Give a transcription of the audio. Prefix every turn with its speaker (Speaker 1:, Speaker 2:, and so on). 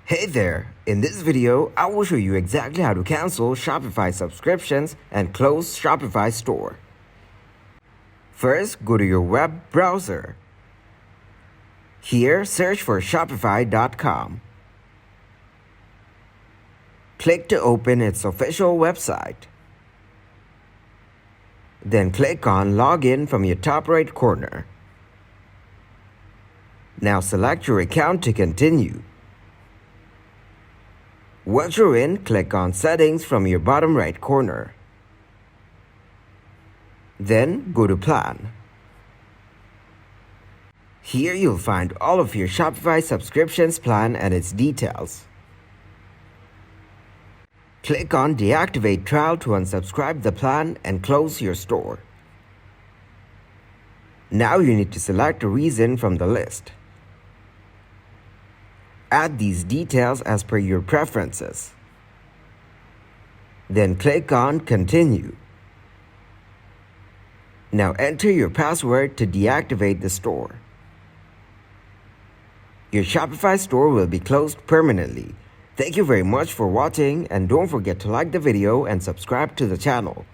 Speaker 1: Hey there! In this video, I will show you exactly how to cancel Shopify subscriptions and close Shopify Store. First, go to your web browser. Here, search for Shopify.com. Click to open its official website. Then click on Login from your top right corner. Now select your account to continue. Once you're in, click on Settings from your bottom right corner. Then go to Plan. Here you'll find all of your Shopify subscriptions plan and its details. Click on Deactivate Trial to unsubscribe the plan and close your store. Now you need to select a reason from the list. Add these details as per your preferences. Then click on Continue. Now enter your password to deactivate the store. Your Shopify store will be closed permanently. Thank you very much for watching, and don't forget to like the video and subscribe to the channel.